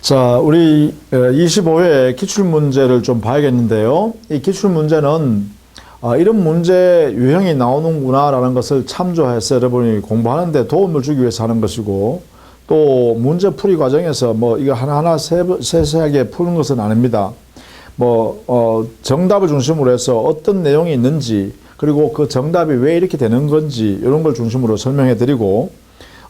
자, 우리 25회 기출문제를 좀 봐야겠는데요. 이 기출문제는 이런 문제 유형이 나오는구나라는 것을 참조해서 여러분이 공부하는데 도움을 주기 위해서 하는 것이고, 또 문제 풀이 과정에서 이거 하나하나 세세하게 푸는 것은 아닙니다. 정답을 중심으로 해서 어떤 내용이 있는지, 그리고 그 정답이 왜 이렇게 되는 건지 이런 걸 중심으로 설명해 드리고,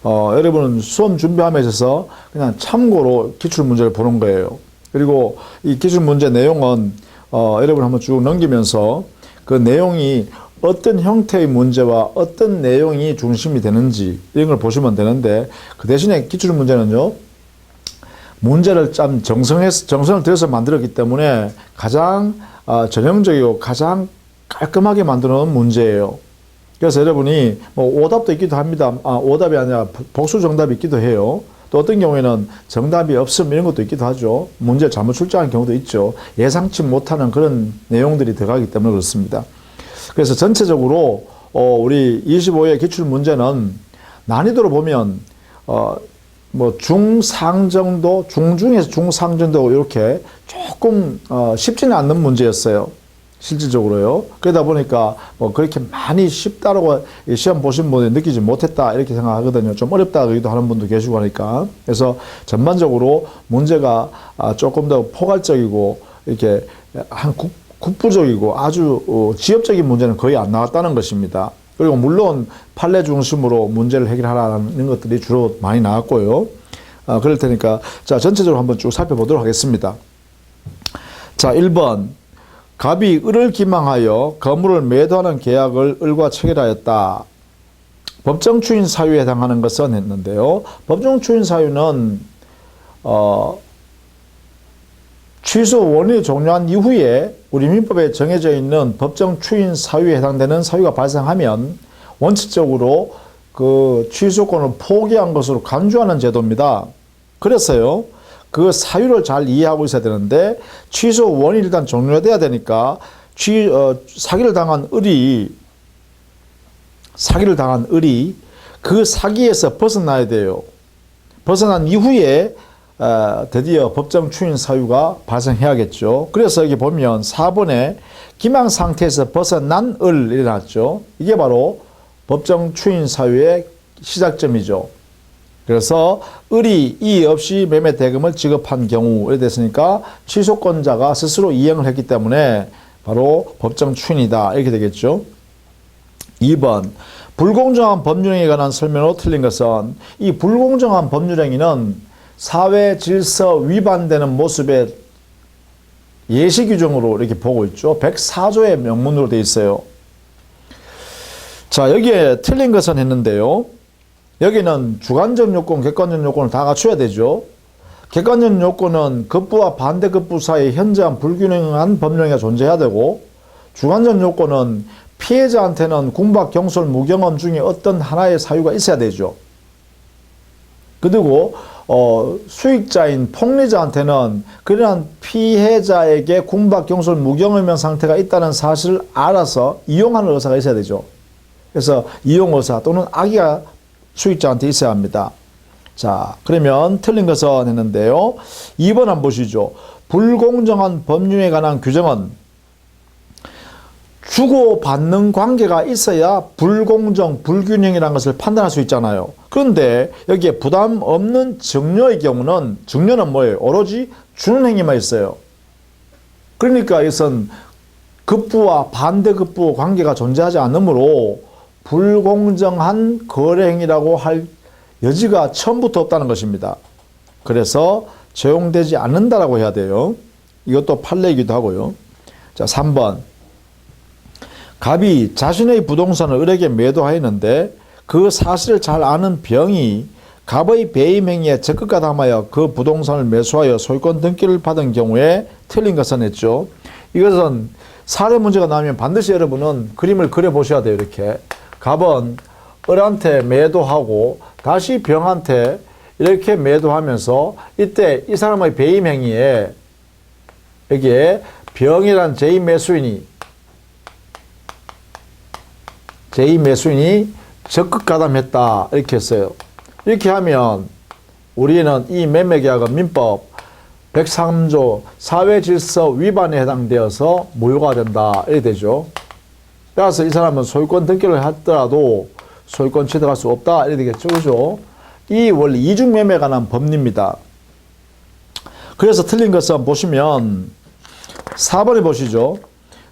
여러분은 수험 준비함에 있어서 그냥 참고로 기출문제를 보는 거예요. 그리고 이 기출문제 내용은 여러분 한번 쭉 넘기면서 그 내용이 어떤 형태의 문제와 어떤 내용이 중심이 되는지 이런 걸 보시면 되는데, 그 대신에 기출문제는요, 문제를 참 정성을 들여서 만들었기 때문에 가장 전형적이고 가장 깔끔하게 만들어 놓은 문제예요. 그래서 여러분이 오답도 있기도 합니다. 오답이 아니라 복수 정답이 있기도 해요. 또 어떤 경우에는 정답이 없음 이런 것도 있기도 하죠. 문제 잘못 출제하는 경우도 있죠. 예상치 못하는 그런 내용들이 들어가기 때문에 그렇습니다. 그래서 전체적으로 우리 25회 기출 문제는 난이도로 보면 중상 정도, 중중에서 중상 정도 이렇게 조금 쉽지는 않는 문제였어요. 실질적으로요. 그러다 보니까 그렇게 많이 쉽다라고 시험 보신 분이 느끼지 못했다 이렇게 생각하거든요. 좀 어렵다기도 하는 분도 계시고 하니까. 그래서 전반적으로 문제가 조금 더 포괄적이고 이렇게 국부적이고 아주 지엽적인 문제는 거의 안 나왔다는 것입니다. 그리고 물론 판례 중심으로 문제를 해결하라는 것들이 주로 많이 나왔고요. 그럴 테니까 자, 전체적으로 한번 쭉 살펴보도록 하겠습니다. 자, 1번. 갑이 을을 기망하여 거물을 매도하는 계약을 을과 체결하였다. 법정 추인 사유에 해당하는 것은 했는데요. 법정 추인 사유는 취소 원인이 종료한 이후에 우리 민법에 정해져 있는 법정 추인 사유에 해당되는 사유가 발생하면 원칙적으로 그 취소권을 포기한 것으로 간주하는 제도입니다. 그래서요, 그 사유를 잘 이해하고 있어야 되는데, 취소 원인이 일단 종료돼야 되니까 사기를 당한 을이 그 사기에서 벗어나야 돼요. 벗어난 이후에 드디어 법정 추인 사유가 발생해야겠죠. 그래서 여기 보면 4번에 기망 상태에서 벗어난 을 일어났죠. 이게 바로 법정 추인 사유의 시작점이죠. 그래서 을이 이의 없이 매매 대금을 지급한 경우 이래 됐으니까 취소권자가 스스로 이행을 했기 때문에 바로 법정 추인이다 이렇게 되겠죠. 2번 불공정한 법률행위에 관한 설명으로 틀린 것은, 이 불공정한 법률행위는 사회 질서 위반되는 모습의 예시 규정으로 이렇게 보고 있죠. 104조의 명문으로 되어 있어요. 자, 여기에 틀린 것은 했는데요. 여기는 주관적 요건, 객관적 요건을 다 갖춰야 되죠. 객관적 요건은 급부와 반대급부 사이에 현저한 불균형한 법령이 존재해야 되고, 주관적 요건은 피해자한테는 궁박, 경솔, 무경험 중에 어떤 하나의 사유가 있어야 되죠. 그리고 수익자인 폭리자한테는 그러한 피해자에게 궁박, 경솔, 무경험한 상태가 있다는 사실을 알아서 이용하는 의사가 있어야 되죠. 그래서 이용 의사 또는 악의가 수익자한테 있어야 합니다. 자, 그러면 틀린 것은 했는데요. 2번 한번 보시죠. 불공정한 법률에 관한 규정은 주고받는 관계가 있어야 불공정, 불균형이라는 것을 판단할 수 있잖아요. 그런데 여기에 부담 없는 증여의 경우는, 증여는 뭐예요? 오로지 주는 행위만 있어요. 그러니까 이것은 급부와 반대급부 관계가 존재하지 않으므로 불공정한 거래행위라고 할 여지가 처음부터 없다는 것입니다. 그래서 적용되지 않는다라고 해야 돼요. 이것도 판례이기도 하고요. 자, 3번. 갑이 자신의 부동산을 을에게 매도하였는데 그 사실을 잘 아는 병이 갑의 배임 행위에 적극 가담하여 그 부동산을 매수하여 소유권 등기를 받은 경우에 틀린 것은 했죠. 이것은 사례 문제가 나오면 반드시 여러분은 그림을 그려보셔야 돼요. 이렇게. 갑은 을한테 매도하고 다시 병한테 이렇게 매도하면서 이때 이 사람의 배임 행위에 여기에 병이란 제2매수인이 적극 가담했다 이렇게 했어요. 이렇게 하면 우리는 이 매매계약은 민법 103조 사회질서 위반에 해당되어서 무효가 된다. 이렇게 되죠. 따라서 이 사람은 소유권 등기를 하더라도 소유권 취득할 수 없다. 이렇게 되겠죠. 그죠? 이 원리 이중매매에 관한 법리입니다. 그래서 틀린 것은 보시면 4번에 보시죠.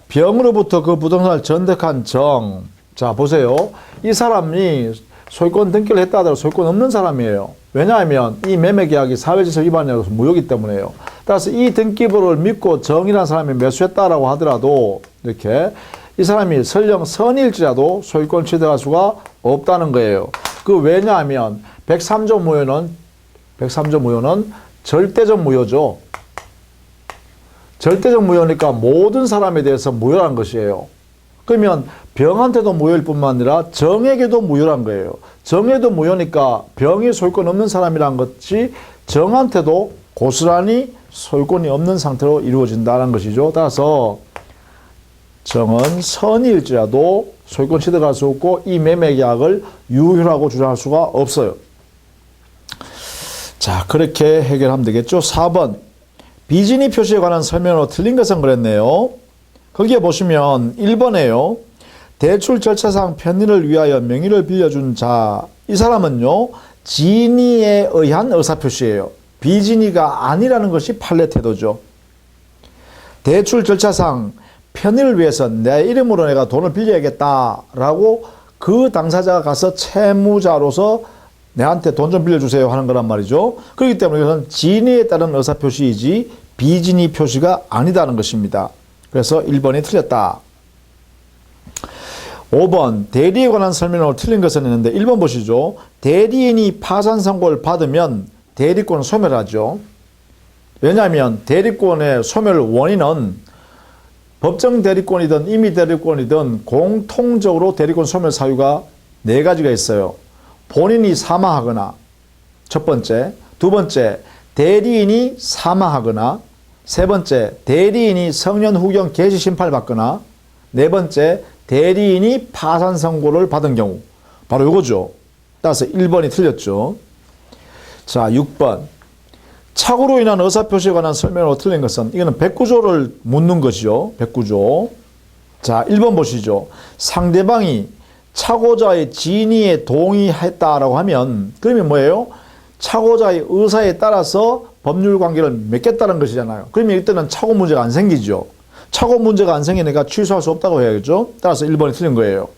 병으로부터 그 부동산을 전득한 정. 자, 보세요. 이 사람이 소유권 등기를 했다 하더라도 소유권 없는 사람이에요. 왜냐하면 이 매매계약이 사회질서 위반이라서 무효이기 때문에요. 따라서 이 등기부를 믿고 정이라는 사람이 매수했다라고 하더라도 이렇게 이 사람이 설령 선일지라도 소유권 취득할 수가 없다는 거예요. 그 왜냐하면 103조 무효는 절대적 무효죠. 절대적 무효니까 모든 사람에 대해서 무효란 것이에요. 그러면 병한테도 무효일 뿐만 아니라 정에게도 무효란 거예요. 정에도 무효니까 병이 소유권 없는 사람이란 것이 정한테도 고스란히 소유권이 없는 상태로 이루어진다는 것이죠. 따라서 정은 선일지라도 소유권 취득할 수 없고 이 매매계약을 유효라고 주장할 수가 없어요. 자, 그렇게 해결하면 되겠죠. 4번 비진위 표시에 관한 설명으로 틀린 것은 그랬네요. 거기에 보시면 1번에요. 대출 절차상 편의를 위하여 명의를 빌려준 자, 이 사람은요 진위에 의한 의사표시예요. 비진위가 아니라는 것이 판례 태도죠. 대출 절차상 편의를 위해서 내 이름으로 내가 돈을 빌려야겠다라고 그 당사자가 가서 채무자로서 내한테 돈 좀 빌려주세요 하는 거란 말이죠. 그렇기 때문에 이것은 진위에 따른 의사표시이지 비진위 표시가 아니다는 것입니다. 그래서 1번이 틀렸다. 5번 대리에 관한 설명으로 틀린 것은 있는데 1번 보시죠. 대리인이 파산 선고를 받으면 대리권을 소멸하죠. 왜냐하면 대리권의 소멸 원인은 법정 대리권이든 임의 대리권이든 공통적으로 대리권 소멸 사유가 4가지가 있어요. 본인이 사망하거나 첫 번째, 두 번째 대리인이 사망하거나 세 번째 대리인이 성년 후견 개시 심판을 받거나 네 번째 대리인이 파산 선고를 받은 경우 바로 이거죠. 따라서 1번이 틀렸죠. 자, 6번 착오로 인한 의사표시에 관한 설명으로 틀린 것은 이거는 109조를 묻는 것이죠. 109조. 자, 1번 보시죠. 상대방이 착오자의 진위에 동의했다라고 하면 그러면 뭐예요? 착오자의 의사에 따라서 법률 관계를 맺겠다는 것이잖아요. 그러면 이때는 착오 문제가 안 생기죠. 착오 문제가 안 생기니까 취소할 수 없다고 해야겠죠. 따라서 1번이 틀린 거예요.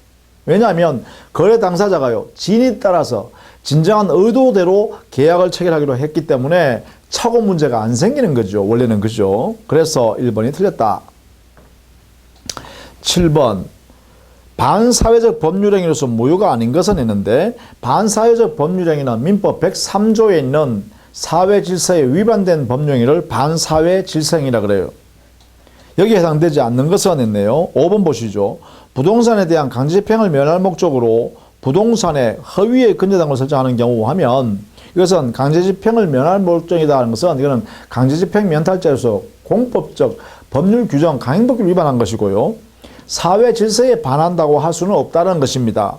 왜냐하면 거래 당사자가요 진위에 따라서 진정한 의도대로 계약을 체결하기로 했기 때문에 착오 문제가 안 생기는 거죠. 원래는 그죠. 그래서 1번이 틀렸다. 7번 반사회적 법률행위로서 무효가 아닌 것은 있는데 반사회적 법률행위는 민법 103조에 있는 사회질서에 위반된 법률행위를 반사회질서행위라 그래요. 여기에 해당되지 않는 것은 있네요. 5번 보시죠. 부동산에 대한 강제집행을 면할 목적으로 부동산에 허위의 근저당을 설정하는 경우 하면 이것은 강제집행을 면할 목적이다 하는 것은 이거는 강제집행 면탈죄로서 공법적 법률 규정 강행법규를 위반한 것이고요. 사회 질서에 반한다고 할 수는 없다는 것입니다.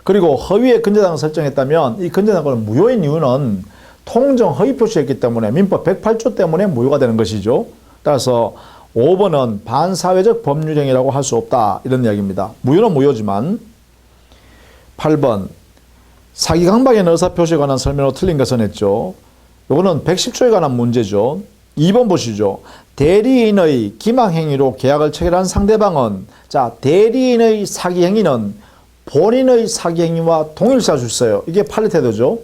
그리고 허위의 근저당을 설정했다면 이 근저당은 무효인 이유는 통정 허위 표시했기 때문에 민법 108조 때문에 무효가 되는 것이죠. 따라서 5번은 반사회적 법률행위라고 할 수 없다 이런 이야기입니다. 무효는 무효지만 8번 사기 강박의 의사표시에 관한 설명으로 틀린 것은 했죠. 이거는 110조에 관한 문제죠. 2번 보시죠. 대리인의 기망행위로 계약을 체결한 상대방은 자 대리인의 사기행위는 본인의 사기행위와 동일시할 수 있어요. 이게 판례 태도죠.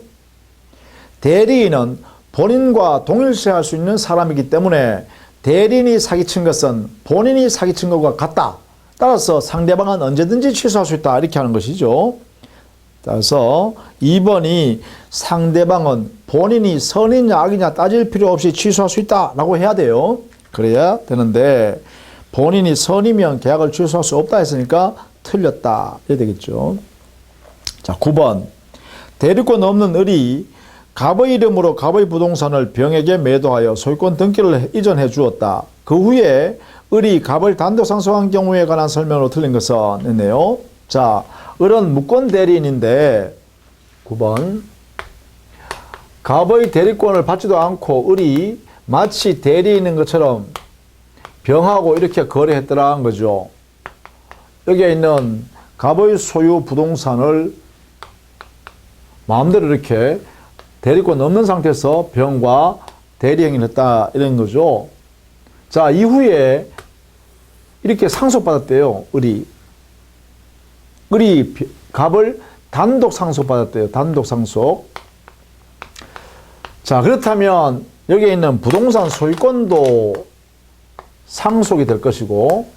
대리인은 본인과 동일시할 수 있는 사람이기 때문에 대리인이 사기친 것은 본인이 사기친 것과 같다. 따라서 상대방은 언제든지 취소할 수 있다. 이렇게 하는 것이죠. 따라서 2번이 상대방은 본인이 선이냐 악이냐 따질 필요 없이 취소할 수 있다라고 해야 돼요. 그래야 되는데 본인이 선이면 계약을 취소할 수 없다 했으니까 틀렸다. 이래 되겠죠. 자, 9번 대리권 없는 을이 갑의 이름으로 갑의 부동산을 병에게 매도하여 소유권 등기를 이전해 주었다. 그 후에 을이 갑을 단독 상속한 경우에 관한 설명으로 틀린 것은 있네요. 자, 을은 무권 대리인인데 9번 갑의 대리권을 받지도 않고 을이 마치 대리에 있는 것처럼 병하고 이렇게 거래했더라는 거죠. 여기에 있는 갑의 소유 부동산을 마음대로 이렇게 대리권 없는 상태에서 병과 대리 행위를 했다 이런 거죠. 자, 이후에 이렇게 상속받았대요. 을이 갑을 단독 상속받았대요. 단독 상속. 자, 그렇다면 여기에 있는 부동산 소유권도 상속이 될 것이고,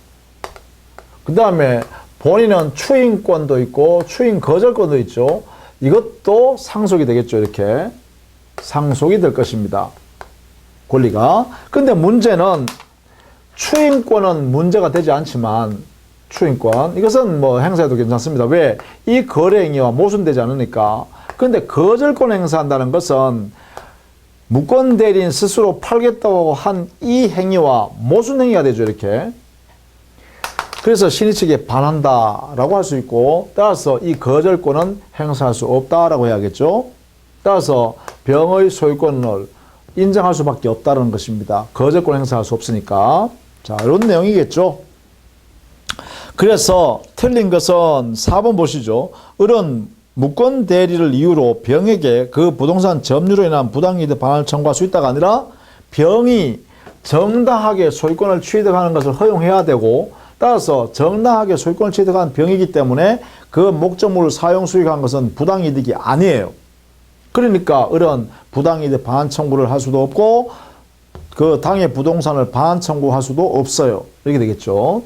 그 다음에 본인은 추인권도 있고 추인 거절권도 있죠. 이것도 상속이 되겠죠. 이렇게 상속이 될 것입니다. 권리가. 근데 문제는 추인권은 문제가 되지 않지만, 추인권 이것은 뭐 행사해도 괜찮습니다. 왜? 이 거래 행위와 모순되지 않으니까. 근데 거절권 행사한다는 것은 무권 대리인 스스로 팔겠다고 한 이 행위와 모순 행위가 되죠. 이렇게. 그래서 신의 측에 반한다라고 할 수 있고, 따라서 이 거절권은 행사할 수 없다라고 해야겠죠. 따라서 병의 소유권을 인정할 수밖에 없다는 것입니다. 거절권 행사할 수 없으니까. 자, 이런 내용이겠죠. 그래서 틀린 것은 4번 보시죠. 을은 무권 대리를 이유로 병에게 그 부동산 점유로 인한 부당이득 반환을 청구할 수 있다가 아니라 병이 정당하게 소유권을 취득하는 것을 허용해야 되고, 따라서 정당하게 소유권을 취득한 병이기 때문에 그 목적물을 사용 수익한 것은 부당이득이 아니에요. 그러니까 을은 부당이득 반환 청구를 할 수도 없고 그 당의 부동산을 반환 청구할 수도 없어요. 이렇게 되겠죠.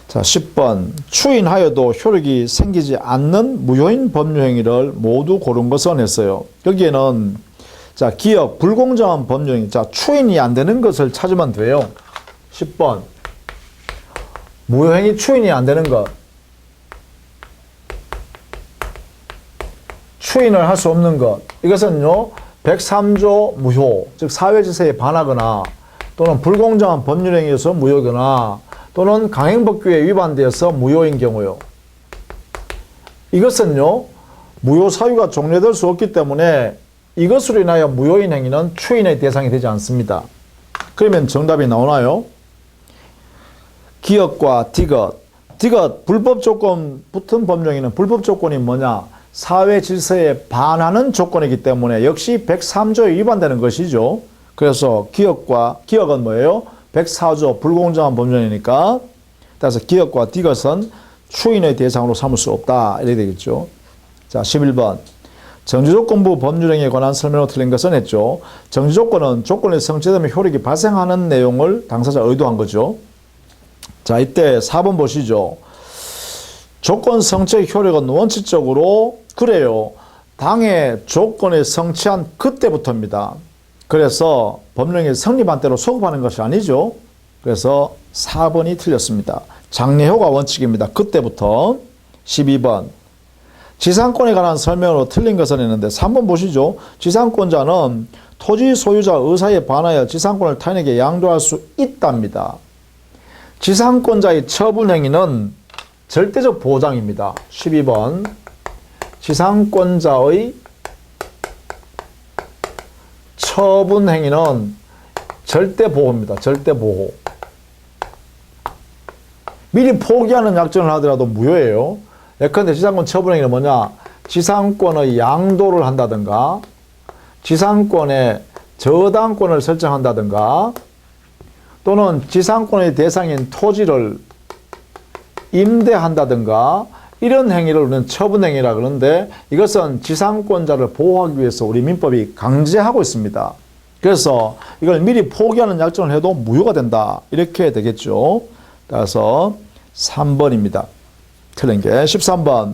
자, 10번. 추인하여도 효력이 생기지 않는 무효인 법률행위를 모두 고른 것은 했어요. 여기에는 자, 기억, 불공정한 법률행위. 자, 추인이 안 되는 것을 찾으면 돼요. 10번. 무효행위 추인이 안 되는 것. 추인을 할 수 없는 것. 이것은요, 103조 무효, 즉 사회질서에 반하거나 또는 불공정한 법률행위에서 무효거나 또는 강행법규에 위반되어서 무효인 경우요. 이것은요, 무효 사유가 종료될 수 없기 때문에 이것으로 인하여 무효인 행위는 추인의 대상이 되지 않습니다. 그러면 정답이 나오나요? 기업과 디귿. 디귿, 불법 조건 붙은 법령에는 불법 조건이 뭐냐? 사회 질서에 반하는 조건이기 때문에 역시 103조에 위반되는 것이죠. 그래서 기업은 뭐예요? 104조 불공정한 법령이니까. 따라서 기업과 디귿은 추인의 대상으로 삼을 수 없다. 이렇게 되겠죠. 자, 11번. 정지조건부 법률행위에 관한 설명으로 틀린 것은 했죠. 정지조건은 조건이 성취되면 효력이 발생하는 내용을 당사자가 의도한 거죠. 자, 이때 4번 보시죠. 조건 성취의 효력은 원칙적으로 그래요. 당의 조건이 성취한 그때부터입니다. 그래서 법령이 성립한 때로 소급하는 것이 아니죠. 그래서 4번이 틀렸습니다. 장래효과 원칙입니다. 그때부터. 12번. 지상권에 관한 설명으로 틀린 것은 있는데 3번 보시죠. 지상권자는 토지 소유자 의사에 반하여 지상권을 타인에게 양도할 수 있답니다. 지상권자의 처분행위는 절대적 보장입니다. 12번. 지상권자의 처분행위는 절대보호입니다. 절대보호. 미리 포기하는 약정을 하더라도 무효예요. 예컨대 지상권 처분행위는 뭐냐? 지상권의 양도를 한다든가 지상권의 저당권을 설정한다든가 또는 지상권의 대상인 토지를 임대한다든가 이런 행위를 우리는 처분행위라 그러는데 이것은 지상권자를 보호하기 위해서 우리 민법이 강제하고 있습니다. 그래서 이걸 미리 포기하는 약정을 해도 무효가 된다. 이렇게 되겠죠. 따라서 3번입니다. 틀린 게 13번.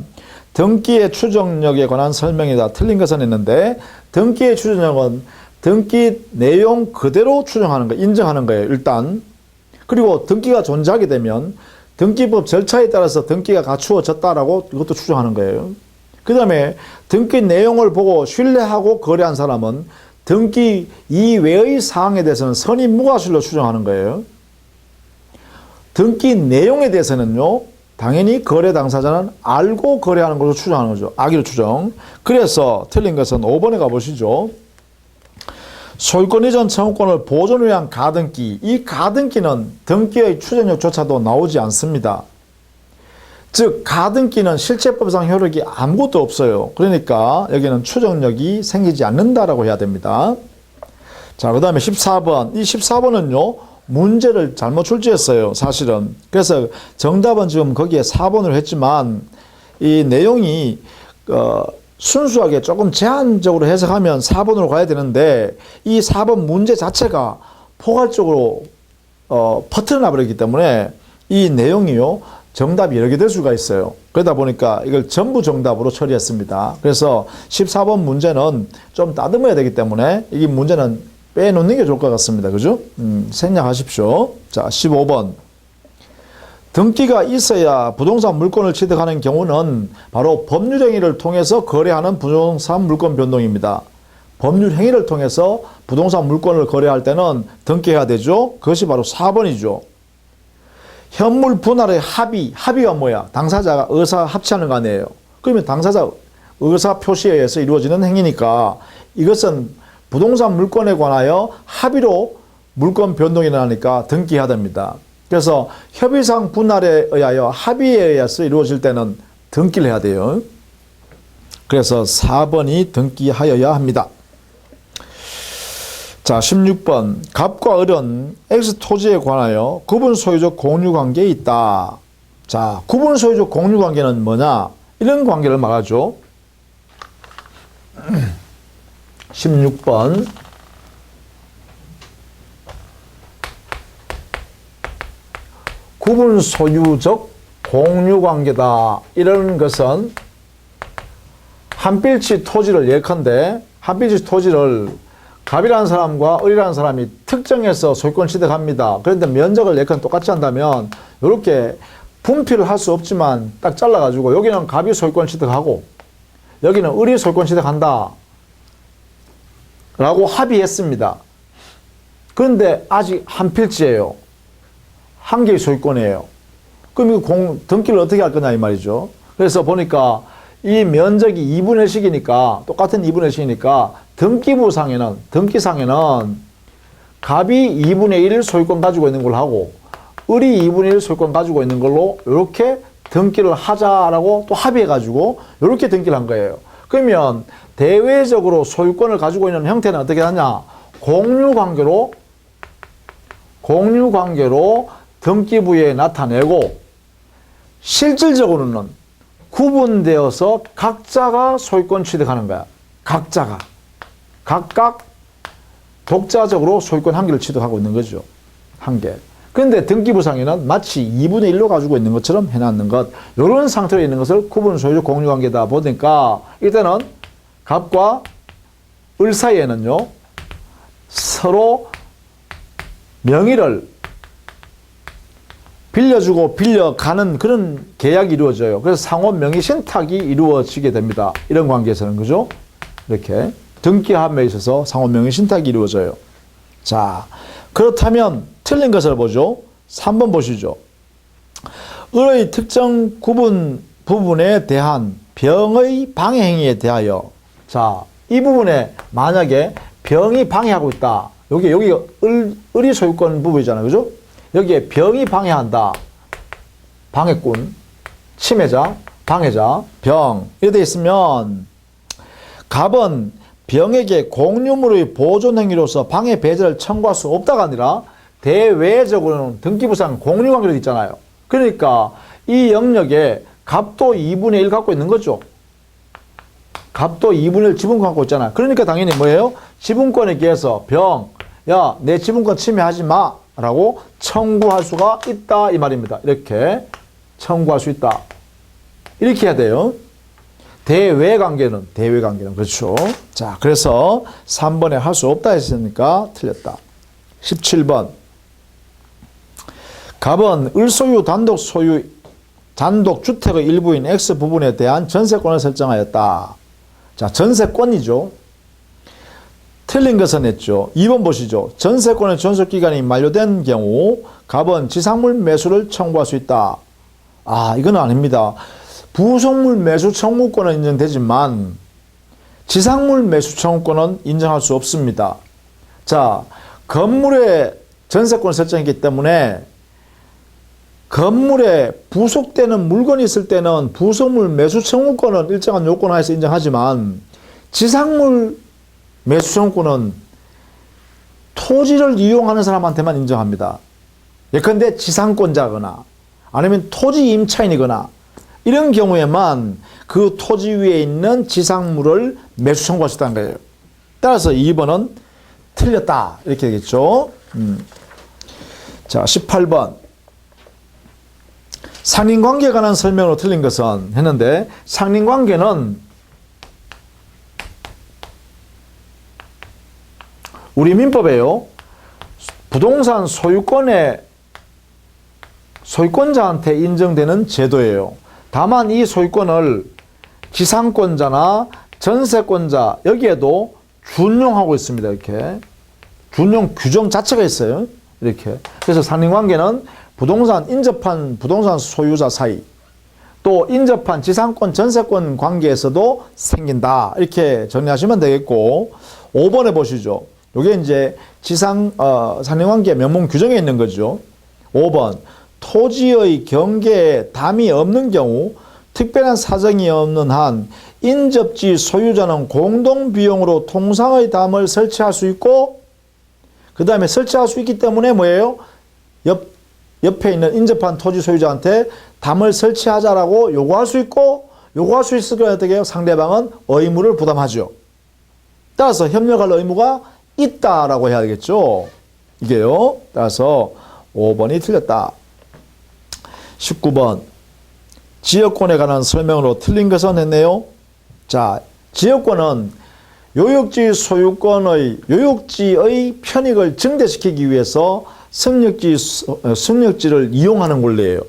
등기의 추정력에 관한 설명이다. 틀린 것은 있는데 등기의 추정력은 등기 내용 그대로 추정하는 거, 인정하는 거예요. 일단. 그리고 등기가 존재하게 되면 등기법 절차에 따라서 등기가 갖추어졌다라고 이것도 추정하는 거예요. 그 다음에 등기 내용을 보고 신뢰하고 거래한 사람은 등기 이외의 사항에 대해서는 선임 무과실로 추정하는 거예요. 등기 내용에 대해서는요, 당연히 거래 당사자는 알고 거래하는 것으로 추정하는 거죠. 악의로 추정. 그래서 틀린 것은 5번에 가보시죠. 소유권 이전 청구권을 보존을 위한 가등기, 이 가등기는 등기의 추정력조차도 나오지 않습니다. 즉 가등기는 실체법상 효력이 아무것도 없어요. 그러니까 여기는 추정력이 생기지 않는다라고 해야 됩니다. 자, 그 다음에 14번. 이 14번은요, 문제를 잘못 출제했어요, 사실은. 그래서 정답은 지금 거기에 4번으로 했지만, 이 내용이, 순수하게 조금 제한적으로 해석하면 4번으로 가야 되는데, 이 4번 문제 자체가 포괄적으로, 퍼트려 버렸기 때문에, 이 내용이요, 정답이 여러 개 될 수가 있어요. 그러다 보니까 이걸 전부 정답으로 처리했습니다. 그래서 14번 문제는 좀 다듬어야 되기 때문에, 이 문제는 빼놓는 게 좋을 것 같습니다. 그죠? 생략하십시오. 자, 15번. 등기가 있어야 부동산 물건을 취득하는 경우는 바로 법률 행위를 통해서 거래하는 부동산 물건 변동입니다. 법률 행위를 통해서 부동산 물건을 거래할 때는 등기해야 되죠. 그것이 바로 4번이죠. 현물 분할의 합의가 뭐야? 당사자가 의사 합치하는 거 아니에요. 그러면 당사자 의사 표시에 의해서 이루어지는 행위니까 이것은 부동산 물건에 관하여 합의로 물건 변동이 일어나니까 등기해야 됩니다. 그래서 협의상 분할에 의하여 합의에 의해서 이루어질 때는 등기를 해야 돼요. 그래서 4번이 등기하여야 합니다. 자, 16번. 갑과 을은 X 토지에 관하여 구분 소유적 공유 관계에 있다. 자, 구분 소유적 공유 관계는 뭐냐? 이런 관계를 말하죠. 16번. 구분 소유적 공유 관계다. 이런 것은 한 필지 토지를 예컨대 한 필지 토지를 갑이라는 사람과 을이라는 사람이 특정해서 소유권 취득합니다. 그런데 면적을 예컨대 똑같이 한다면 이렇게 분필을 할 수 없지만 딱 잘라가지고 여기는 갑이 소유권 취득하고 여기는 을이 소유권 취득한다 라고 합의했습니다. 그런데 아직 한 필지예요. 한 개의 소유권이에요. 그럼 이거 등기를 어떻게 할 거냐 이 말이죠. 그래서 보니까 이 면적이 2분의 1씩이니까 똑같은 2분의 1씩이니까 등기상에는 갑이 2분의 1 소유권 가지고 있는 걸로 하고 을이 2분의 1 소유권 가지고 있는 걸로 이렇게 등기를 하자라고 또 합의해가지고 이렇게 등기를 한 거예요. 그러면 대외적으로 소유권을 가지고 있는 형태는 어떻게 하냐? 공유관계로 등기부에 나타내고 실질적으로는 구분되어서 각자가 소유권 취득하는 거야. 각각 독자적으로 소유권 한 개를 취득하고 있는 거죠. 한 개. 그런데 등기부상에는 마치 2분의 1로 가지고 있는 것처럼 해놨는 것. 이런 상태로 있는 것을 구분 소유적 공유관계다 보니까 일단은 갑과 을 사이에는요. 서로 명의를 빌려주고 빌려가는 그런 계약이 이루어져요. 그래서 상호 명의 신탁이 이루어지게 됩니다. 이런 관계에서는 그죠? 이렇게 등기함에 있어서 상호 명의 신탁이 이루어져요. 자, 그렇다면 틀린 것을 보죠. 3번 보시죠. 을의 특정 구분 부분에 대한 병의 방해 행위에 대하여 자, 이 부분에 만약에 병이 방해하고 있다. 여기 을이 소유권 부분이잖아요. 그죠? 여기에 병이 방해한다. 방해꾼, 침해자, 방해자, 병. 이렇게 되어 있으면 갑은 병에게 공유물의 보존 행위로서 방해 배제를 청구할 수 없다가 아니라 대외적으로는 등기부상 공유관계로 있잖아요. 그러니까 이 영역에 갑도 2분의 1 갖고 있는 거죠. 갑도 2분의 1 지분권 갖고 있잖아요. 그러니까 당연히 뭐예요? 지분권에 기해서 병, 야, 내 지분권 침해하지 마 라고 청구할 수가 있다 이 말입니다. 이렇게 청구할 수 있다. 이렇게 해야 돼요. 대외관계는 그렇죠. 자, 그래서 3번에 할 수 없다 했으니까 틀렸다. 17번. 갑은 을소유 단독 주택의 일부인 X 부분에 대한 전세권을 설정하였다. 자, 전세권이죠. 틀린 것은 했죠. 2번 보시죠. 전세권의 존속기간이 만료된 경우 갑은 지상물 매수를 청구할 수 있다. 아, 이건 아닙니다. 부속물 매수 청구권은 인정되지만 지상물 매수 청구권은 인정할 수 없습니다. 자, 건물에 전세권을 설정했기 때문에 건물에 부속되는 물건이 있을 때는 부속물 매수 청구권은 일정한 요건 하에서 인정하지만 지상물 매수 청구권은 토지를 이용하는 사람한테만 인정합니다. 예컨대 지상권자거나 아니면 토지 임차인이거나 이런 경우에만 그 토지 위에 있는 지상물을 매수 청구할 수 있다는 거예요. 따라서 2번은 틀렸다 이렇게 되겠죠. 자, 18번 상린관계에 관한 설명으로 틀린 것은 했는데, 상린관계는 우리 민법에요, 부동산 소유권자한테 인정되는 제도예요. 다만 이 소유권을 지상권자나 전세권자 여기에도 준용하고 있습니다. 이렇게 준용 규정 자체가 있어요. 이렇게. 그래서 상린관계는 인접한 부동산 소유자 사이, 또 인접한 지상권 전세권 관계에서도 생긴다. 이렇게 정리하시면 되겠고, 5번에 보시죠. 이게 이제 상린관계 명문 규정에 있는 거죠. 5번 토지의 경계에 담이 없는 경우 특별한 사정이 없는 한 인접지 소유자는 공동비용으로 통상의 담을 설치할 수 있고, 그 다음에 설치할 수 있기 때문에 뭐예요? 옆에 있는 인접한 토지 소유자한테 담을 설치하자라고 요구할 수 있고, 요구할 수 있을 때 어떻게 해요? 상대방은 의무를 부담하죠. 따라서 협력할 의무가 있다라고 해야 되겠죠. 이게요. 따라서 5번이 틀렸다. 19번 지역권에 관한 설명으로 틀린 것은 했네요. 자, 지역권은 요역지 소유권의 요역지의 편익을 증대시키기 위해서 승역지를 이용하는 권리예요.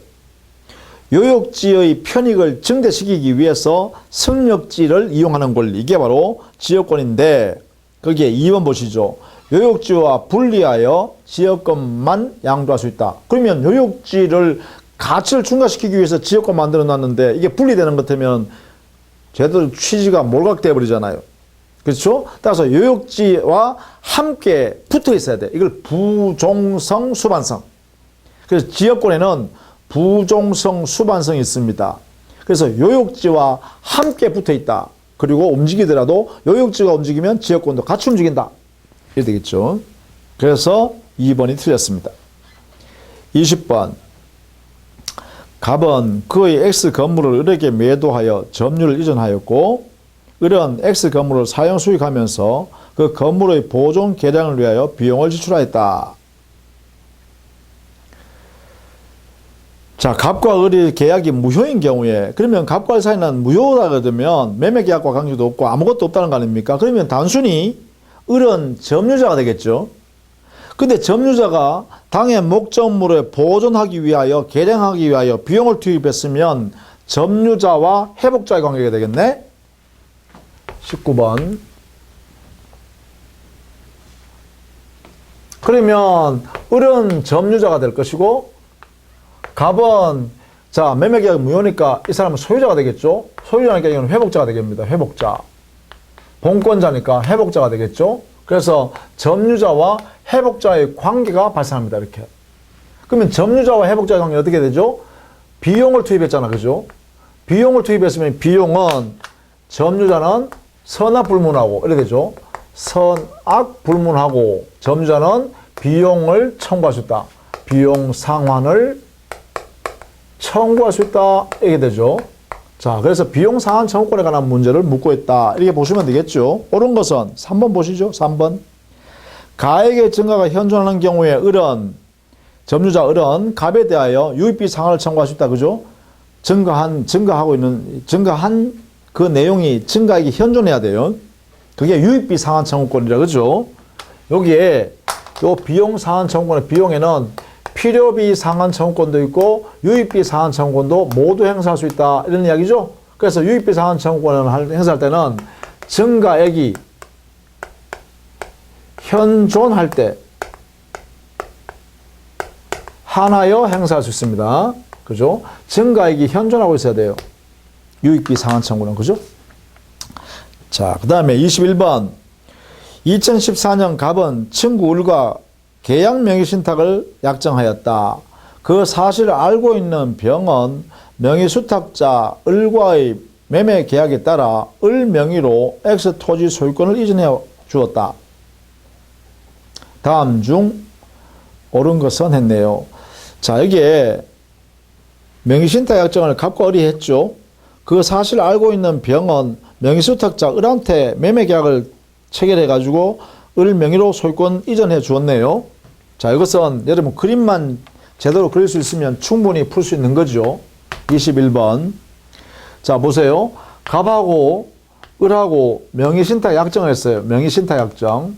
요역지의 편익을 증대시키기 위해서 승역지를 이용하는 권리, 이게 바로 지역권인데, 거기에 2번 보시죠. 요역지와 분리하여 지역권만 양도할 수 있다. 그러면 요역지를 가치를 증가시키기 위해서 지역권 만들어 놨는데 이게 분리되는 것 같으면 제대로 취지가 몰각돼 버리잖아요. 그렇죠? 따라서 요역지와 함께 붙어 있어야 돼. 이걸 부종성, 수반성. 그래서 지역권에는 부종성, 수반성이 있습니다. 그래서 요역지와 함께 붙어 있다. 그리고 움직이더라도 요역지가 움직이면 지역권도 같이 움직인다. 이렇게 되겠죠. 그래서 2번이 틀렸습니다. 20번 갑은 그의 X 건물을 을에게 매도하여 점유를 이전하였고, 을은 X 건물을 사용 수익하면서 그 건물의 보존 개량을 위하여 비용을 지출하였다. 자, 갑과 을의 계약이 무효인 경우에, 그러면 갑과 을 사이는 무효다 그러면 매매계약과 관계도 없고 아무것도 없다는 거 아닙니까? 그러면 단순히 을은 점유자가 되겠죠. 근데 점유자가 당의 목적물을 보존하기 위하여, 개량하기 위하여 비용을 투입했으면 점유자와 회복자의 관계가 되겠네. 19번. 그러면 을은 점유자가 될 것이고, 갑은 자, 매매계약 무효니까 이 사람은 소유자가 되겠죠. 소유자니까 이건 회복자가 되겠습니다. 회복자. 본권자니까 회복자가 되겠죠. 그래서 점유자와 회복자의 관계가 발생합니다. 이렇게. 그러면 점유자와 회복자의 관계 어떻게 되죠? 비용을 투입했잖아. 그죠? 비용을 투입했으면 비용은 점유자는 선악불문하고 이렇게 되죠. 선악불문하고 점유자는 비용을 청구할 수 있다. 비용 상환을 청구할 수 있다. 이렇게 되죠. 자, 그래서 비용 상환 청구권에 관한 문제를 묻고 있다. 이렇게 보시면 되겠죠. 옳은 것은 3번 보시죠. 3번. 가액의 증가가 현존하는 경우에 을은, 점유자 을은 갑에 대하여 유익비 상환을 청구할 수 있다. 그죠? 증가한 그 내용이 증가액이 현존해야 돼요. 그게 유익비 상환 청구권이라. 그죠? 여기에 요 비용 상환 청구권의 비용에는 필요비 상환 청구권도 있고 유익비 상환 청구권도 모두 행사할 수 있다. 이런 이야기죠. 그래서 유익비 상환 청구권을 행사할 때는 증가액이 현존할 때 한하여 행사할 수 있습니다. 그죠? 증가액이 현존하고 있어야 돼요. 유익비 상환 청구는. 그죠? 자, 그 다음에 21번. 2014년 갑은 친구 을과 계약 명의신탁을 약정하였다. 그 사실을 알고 있는 병은 명의수탁자 을과의 매매 계약에 따라 을 명의로 X 토지 소유권을 이전해 주었다. 다음 중 옳은 것은 했네요. 자, 여기에 명의신탁 약정을 갑과 을이 했죠. 그 사실을 알고 있는 병은 명의수탁자 을한테 매매 계약을 체결해 가지고 을 명의로 소유권 이전해 주었네요. 자, 이것은 여러분 그림만 제대로 그릴 수 있으면 충분히 풀 수 있는 거죠. 21번. 자, 보세요. 갑하고 을하고 명의신탁 약정을 했어요. 명의신탁 약정.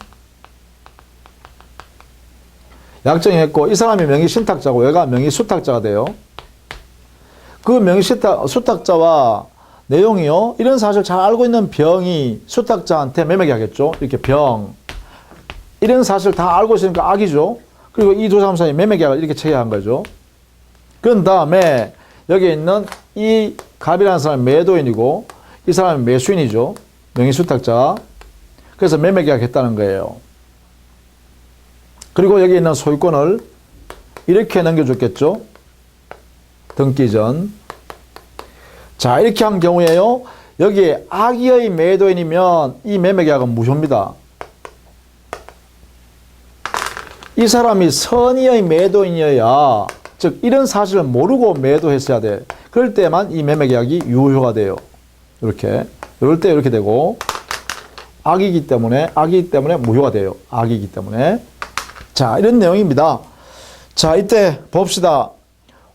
약정했고 이 사람이 명의신탁자고 얘가 명의수탁자가 돼요. 그 명의수탁자와 내용이요. 이런 사실을 잘 알고 있는 병이 수탁자한테 매매계약했죠. 이렇게 병. 이런 사실을 다 알고 있으니까 악이죠. 그리고 이 두 사람 사이에 매매계약을 이렇게 체결한 거죠. 그런 다음에 여기 있는 이 갑이라는 사람이 매도인이고 이 사람이 매수인이죠. 명의수탁자. 그래서 매매계약했다는 거예요. 그리고 여기 있는 소유권을 이렇게 넘겨줬겠죠. 등기 전. 자, 이렇게 한 경우에요. 여기에 악의의 매도인이면 이 매매계약은 무효입니다. 이 사람이 선의의 매도인이어야, 즉 이런 사실을 모르고 매도했어야 돼. 그럴 때만 이 매매계약이 유효가 돼요. 이렇게. 이럴 때 이렇게 되고 악이기 때문에 무효가 돼요. 악이기 때문에. 자, 이런 내용입니다. 자, 이때 봅시다.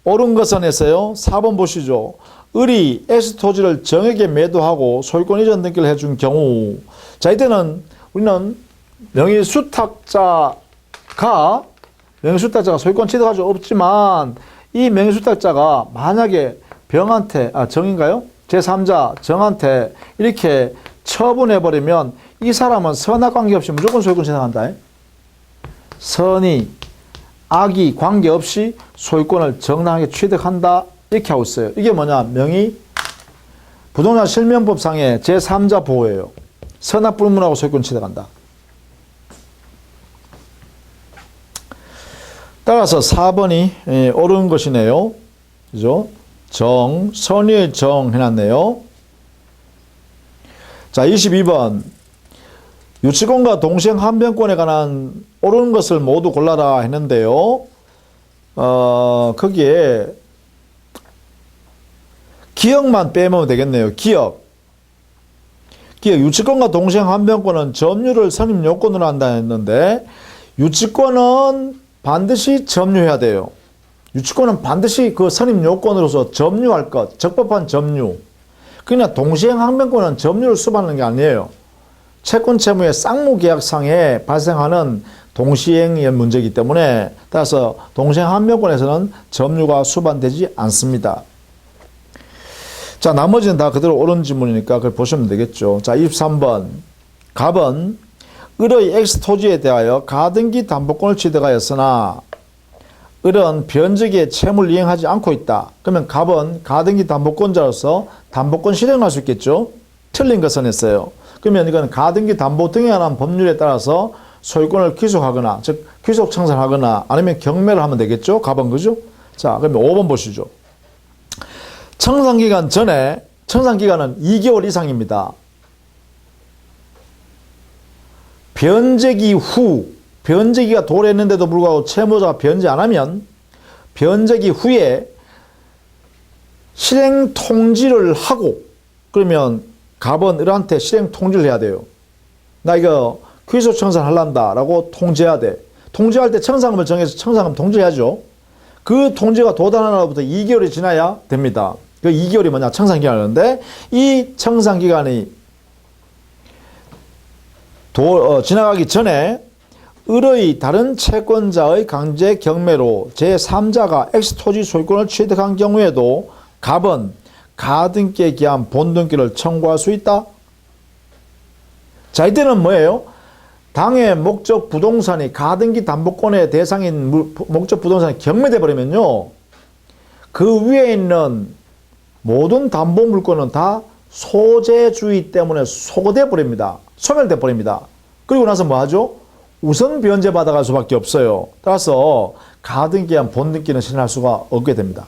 옳은 것은 했어요. 4번 보시죠. 을이 X 토지를 정에게 매도하고 소유권 이전 등기를 해준 경우. 자, 이때는 우리는 명의수탁자가 소유권 취득할 수 없지만 이 명의수탁자가 만약에 병한테, 정인가요? 제3자 정한테 이렇게 처분해버리면 이 사람은 선악 관계없이 무조건 소유권 취득한다. 선이, 악이 관계없이 소유권을 정당하게 취득한다. 이렇게 하고 있어요. 이게 뭐냐? 부동산 실명법상의 제3자 보호예요. 선악 불문하고 소유권 취득한다. 따라서 4번이 옳은 것이네요. 그죠? 선의의 정 해놨네요. 자, 22번. 유치권과 동시행 한변권에 관한 옳은 것을 모두 골라라 했는데요. 거기에 기억만 빼면 되겠네요. 기억. 유치권과 동시행 한변권은 점유를 선임 요건으로 한다 했는데 유치권은 반드시 점유해야 돼요. 유치권은 반드시 그 선임 요건으로서 점유할 것, 적법한 점유. 그러나 동시행 항변권은 점유를 수반하는 게 아니에요. 채권 채무의 쌍무계약상에 발생하는 동시행의 문제이기 때문에 따라서 동시행 항변권에서는 점유가 수반되지 않습니다. 자, 나머지는 다 그대로 옳은 지문이니까 그걸 보시면 되겠죠. 자, 23번. 갑은 을의 X 토지에 대하여 가등기 담보권을 취득하였으나 을은 변적의 채무를 이행하지 않고 있다. 그러면 갑은 가등기 담보권자로서 담보권 실행할 수 있겠죠. 틀린 것은 했어요. 그러면 이건 가등기 담보 등에 관한 법률에 따라서 소유권을 귀속하거나, 즉 귀속 청산하거나 아니면 경매를 하면 되겠죠. 갑은 그죠? 자, 그러면 5번 보시죠. 청산기간 전에, 청산기간은 2개월 이상입니다. 변제기 후, 변제기가 도래했는데도 불구하고 채무자가 변제 안 하면 변제기 후에 실행 통지를 하고, 그러면 갑은 을한테 실행 통지를 해야 돼요. 나 이거 귀속 청산하란다 라고 통지해야 돼. 통지할 때 청산금을 정해서 청산금 통지해야죠. 그 통지가 도달한 날로부터 2개월이 지나야 됩니다. 그 2개월이 뭐냐? 청산기간이었는데 이 청산기간이 지나가기 전에 을의 다른 채권자의 강제 경매로 제3자가 X토지 소유권을 취득한 경우에도 갑은 가등기에 기한 본등기를 청구할 수 있다. 자, 이때는 뭐예요? 당해 목적 부동산이 가등기 담보권의 대상인 목적 부동산이 경매돼 버리면요, 그 위에 있는 모든 담보 물건은 다 소재주의 때문에 소거돼 버립니다. 소멸돼 버립니다. 그리고 나서 뭐 하죠? 우선 변제 받아갈 수밖에 없어요. 따라서 가등기한 본등기는 실현할 수가 없게 됩니다.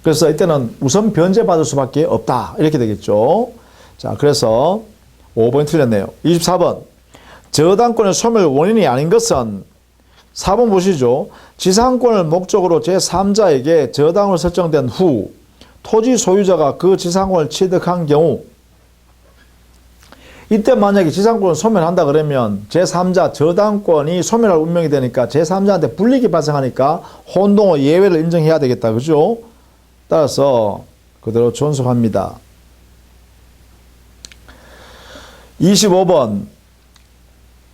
그래서 이때는 우선 변제 받을 수밖에 없다. 이렇게 되겠죠. 자, 그래서 5번이 틀렸네요. 24번. 저당권의 소멸 원인이 아닌 것은 4번 보시죠. 지상권을 목적으로 제3자에게 저당으로 설정된 후 토지 소유자가 그 지상권을 취득한 경우, 이때 만약에 지상권을 소멸한다 그러면 제3자 저당권이 소멸할 운명이 되니까 제3자한테 불이익이 발생하니까 혼동의 예외를 인정해야 되겠다. 그죠? 따라서 그대로 존속합니다. 25번.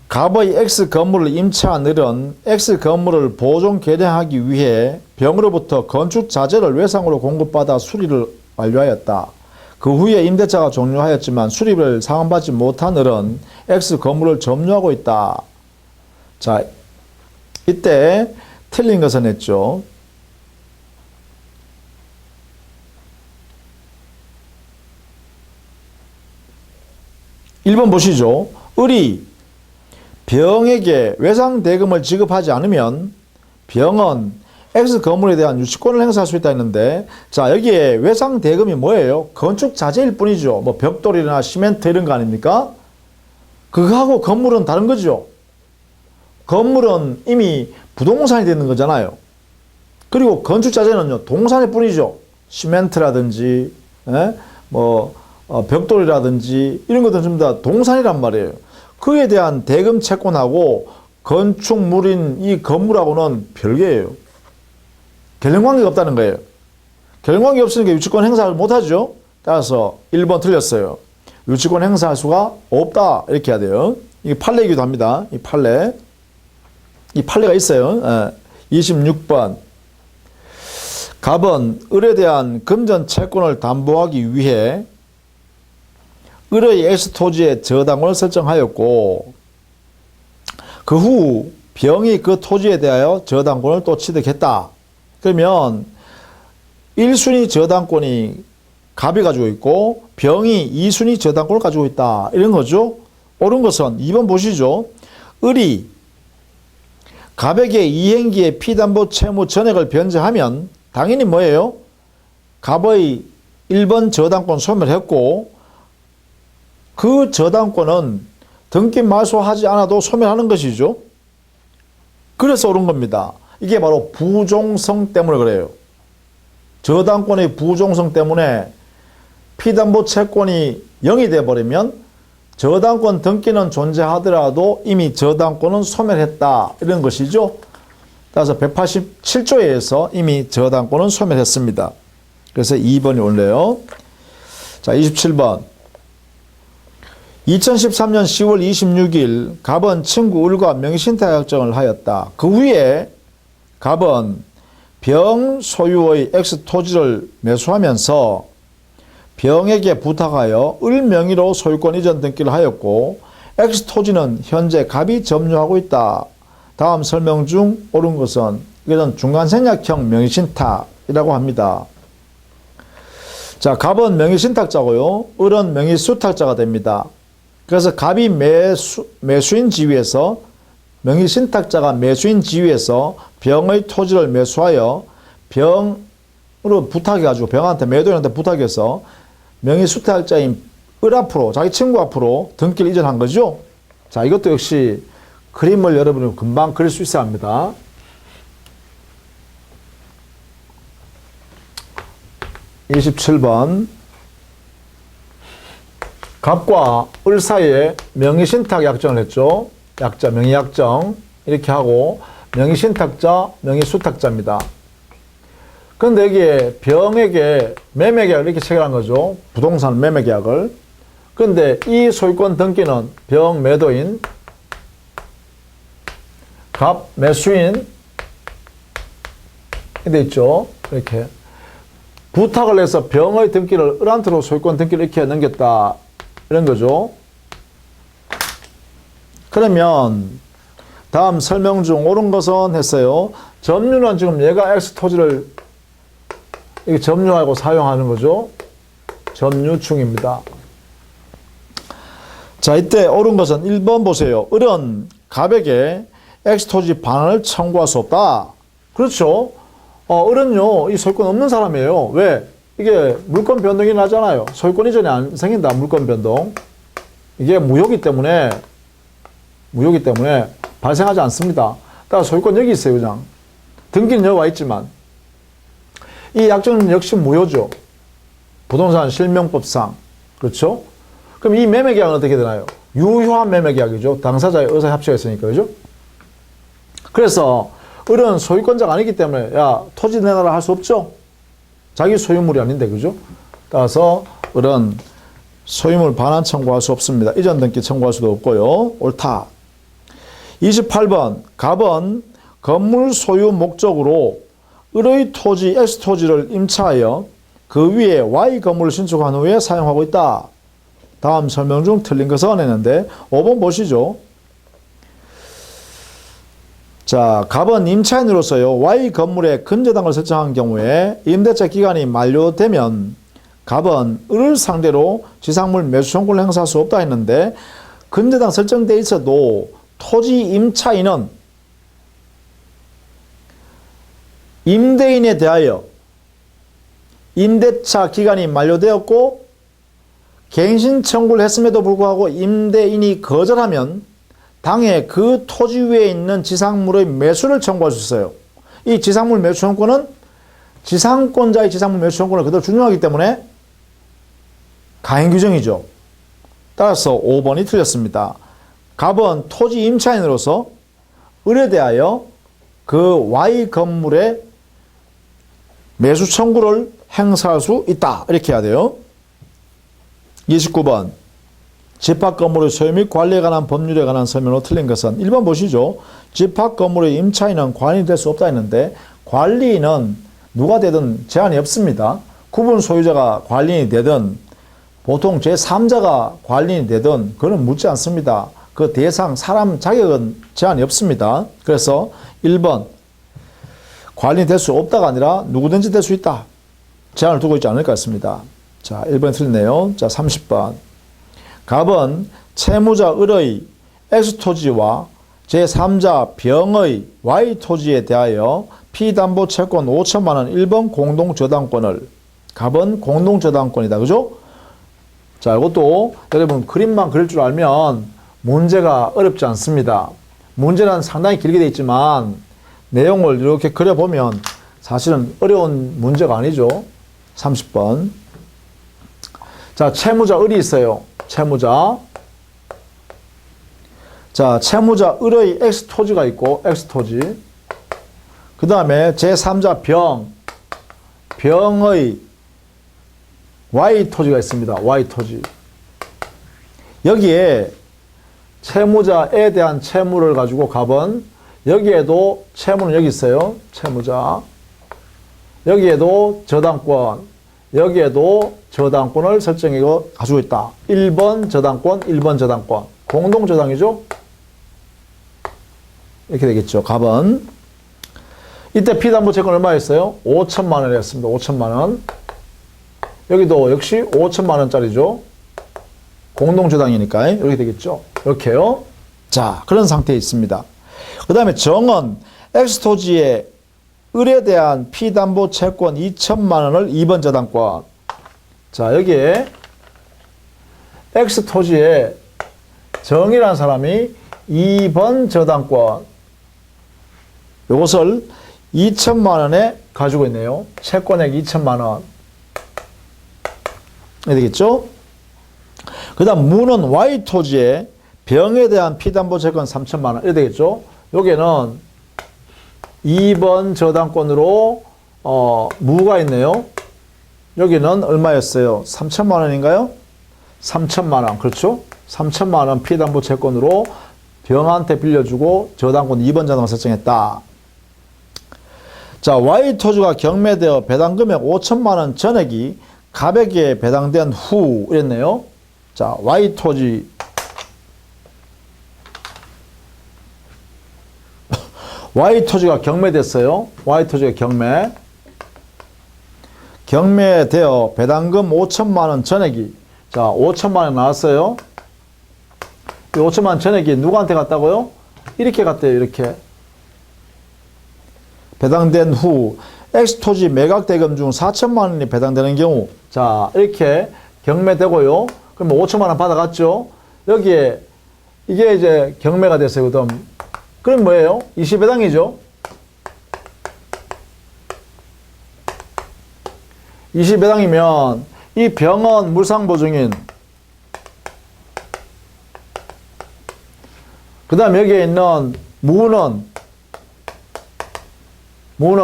갑의 X 건물을 임차한 을은 X 건물을 보존 개량하기 위해 병으로부터 건축 자재를 외상으로 공급받아 수리를 완료하였다. 그 후에 임대차가 종료하였지만 수리를 상환받지 못한 을은 X 건물을 점유하고 있다. 자, 이때 틀린 것은 했죠. (1번) 보시죠. 을이 병에게 외상 대금을 지급하지 않으면 병은 X 건물에 대한 유치권을 행사할 수 있다 했는데, 자, 여기에 외상 대금이 뭐예요? 건축 자재일 뿐이죠. 뭐 벽돌이나 시멘트 이런 거 아닙니까? 그거하고 건물은 다른 거죠. 건물은 이미 부동산이 되는 거잖아요. 그리고 건축 자재는요, 동산일 뿐이죠. 시멘트라든지, 벽돌이라든지 이런 것들은 전부 다 동산이란 말이에요. 그에 대한 대금 채권하고 건축물인 이 건물하고는 별개예요. 결연관계가 없다는 거예요. 결연관계 없으니까 유치권 행사를 못하죠. 따라서 1번 틀렸어요. 유치권 행사할 수가 없다. 이렇게 해야 돼요. 이게 판례이기도 합니다. 이 판례. 이 판례가 있어요. 26번. 갑은 을에 대한 금전 채권을 담보하기 위해 을의 X 토지에 저당권을 설정하였고, 그 후 병이 그 토지에 대하여 저당권을 또 취득했다. 그러면 1순위 저당권이 갑이 가지고 있고 병이 2순위 저당권을 가지고 있다. 이런 거죠. 옳은 것은 2번 보시죠. 을이 갑에게 이행기의 피담보 채무 전액을 변제하면 당연히 뭐예요? 갑의 1번 저당권 소멸했고 그 저당권은 등기 말소하지 않아도 소멸하는 것이죠. 그래서 옳은 겁니다. 이게 바로 부종성 때문에 그래요. 저당권의 부종성 때문에 피담보 채권이 0이 되어버리면 저당권 등기는 존재하더라도 이미 저당권은 소멸했다. 이런 것이죠. 따라서 187조에 의해서 이미 저당권은 소멸했습니다. 그래서 2번이 옳네요. 자, 27번. 2013년 10월 26일 갑은 친구 을과 명의신탁약정을 하였다. 그 후에 갑은 병 소유의 X 토지를 매수하면서 병에게 부탁하여 을 명의로 소유권 이전 등기를 하였고 X 토지는 현재 갑이 점유하고 있다. 다음 설명 중 옳은 것은 이것은 중간생략형 명의신탁이라고 합니다. 자, 갑은 명의신탁자고요. 을은 명의수탁자가 됩니다. 그래서 갑이 매수인 지위에서 명의신탁자가 매수인 지위에서 병의 토지를 매수하여 병으로 부탁해가지고 병한테 매도인한테 부탁해서 명의수탁자인 을 앞으로 자기 친구 앞으로 등기를 이전한 거죠. 자, 이것도 역시 그림을 여러분이 금방 그릴 수 있어야 합니다. (27번) 갑과 을 사이에 명의신탁 약정을 했죠. 약자, 명의약정 이렇게 하고 명의신탁자, 명의수탁자입니다. 그런데 여기에 병에게 매매계약을 이렇게 체결한 거죠. 부동산 매매계약을. 그런데 이 소유권 등기는 병 매도인, 갑 매수인 돼 있죠. 이렇게 부탁을 해서 병의 등기를 을한테로 소유권 등기를 이렇게 넘겼다. 이런 거죠. 그러면 다음 설명 중 옳은 것은 했어요. 점유는 지금 얘가 X 토지를 이게 점유하고 사용하는 거죠. 점유 중입니다. 자, 이때 옳은 것은 1번 보세요. 을은 갑에게 X토지 반환을 청구할 수 없다. 그렇죠. 을은요, 이 소유권 없는 사람이에요. 왜? 이게 물권 변동이 나잖아요. 소유권 이전에 안 생긴다, 물권 변동. 이게 무효기 때문에 발생하지 않습니다. 따라서 소유권 여기 있어요, 그냥. 등기는 여기 와 있지만. 이 약정은 역시 무효죠. 부동산 실명법상. 그렇죠? 그럼 이 매매계약은 어떻게 되나요? 유효한 매매계약이죠. 당사자의 의사 협치가 있으니까, 그죠? 그래서 을은 소유권자가 아니기 때문에 야, 토지 내놔라 할 수 없죠? 자기 소유물이 아닌데, 그죠? 따라서 을은 소유물 반환 청구할 수 없습니다. 이전 등기 청구할 수도 없고요. 옳다. 28번 갑은 건물 소유 목적으로 을의 토지 X토지를 임차하여 그 위에 Y 건물을 신축한 후에 사용하고 있다. 다음 설명 중 틀린 것은 했는데 5번 보시죠. 자, 갑은 임차인으로서요 Y 건물에 근저당을 설정한 경우에 임대차 기간이 만료되면 갑은 을을 상대로 지상물 매수 청구를 행사할 수 없다 했는데 근저당 설정돼 있어도 토지 임차인은 임대인에 대하여 임대차 기간이 만료되었고 갱신 청구를 했음에도 불구하고 임대인이 거절하면 당해 그 토지 위에 있는 지상물의 매수를 청구할 수 있어요. 이 지상물 매수 청구는 지상권자의 지상물 매수 청구를 그대로 준용하기 때문에 가행 규정이죠. 따라서 5번이 틀렸습니다. 갑은 토지 임차인으로서 을에 대하여 그 Y 건물의 매수 청구를 행사할 수 있다. 이렇게 해야 돼요. 29번 집합 건물의 소유 및 관리에 관한 법률에 관한 설명으로 틀린 것은 1번 보시죠. 집합 건물의 임차인은 관리인이 될 수 없다 했는데 관리인은 누가 되든 제한이 없습니다. 구분 소유자가 관리인이 되든 보통 제3자가 관리인이 되든 그건 묻지 않습니다. 그 대상 사람 자격은 제한이 없습니다. 그래서 1번 관리인이 될 수 없다가 아니라 누구든지 될 수 있다. 제한을 두고 있지 않을까 했습니다. 자, 1번이 틀리네요. 자, 30번. 갑은 채무자 을의 X토지와 제3자 병의 Y토지에 대하여 피담보 채권 5천만 원 1번 공동저당권을 갑은 공동저당권이다. 그죠? 자, 이것도 여러분 그림만 그릴 줄 알면 문제가 어렵지 않습니다. 문제는 상당히 길게 되어 있지만 내용을 이렇게 그려보면 사실은 어려운 문제가 아니죠. 30번. 자, 채무자 을이 있어요. 채무자. 자, 채무자 을의 X토지가 있고, X토지. 그 다음에 제3자 병의 Y토지가 있습니다. Y토지. 여기에 채무자에 대한 채무를 가지고 갑은 여기에도 채무는 여기 있어요. 채무자. 여기에도 저당권. 여기에도 저당권을 설정해 가지고 있다. 1번 저당권, 1번 저당권. 공동저당이죠? 이렇게 되겠죠. 갑은. 이때 피담보 채권 얼마였어요? 5천만 원이었습니다. 5천만 원. 여기도 역시 5천만 원짜리죠. 공동저당이니까 이렇게 되겠죠. 이렇게요. 자, 그런 상태에 있습니다. 그 다음에 정은 X토지의 을에 대한 피담보 채권 2천만 원을 2번 저당권. 자, 여기에 X토지에 정이라는 사람이 2번 저당권. 이것을 2천만 원에 가지고 있네요. 채권액 2천만 원. 이렇게 되겠죠? 그 다음 무는 Y토지에 병에 대한 피담보 채권 3천만 원. 이렇게 되겠죠? 여기에는 2번 저당권으로 무가 있네요. 여기는 얼마였어요? 3천만 원인가요? 3천만 원. 그렇죠? 3천만 원 피담보 채권으로 병한테 빌려주고 저당권 2번 저당권 설정했다. 자, Y토지가 경매되어 배당 금액 5천만 원 전액이 갑에게 배당된 후 이랬네요. 자, Y토지 Y토지가 경매됐어요. Y토지가 경매되어 배당금 5천만 원 전액이 자 5천만 원 나왔어요. 5천만 원 전액이 누구한테 갔다고요? 이렇게 갔대요. 이렇게. 배당된 후 X토지 매각대금 중 4천만 원이 배당되는 경우, 자 이렇게 경매되고요. 그러면 5천만 원 받아갔죠. 여기에 이게 이제 경매가 됐어요. 그럼 뭐예요? 20배당이죠. 20배당이면 이 병은 물상보증인, 그 다음에 여기에 있는 무는 뭘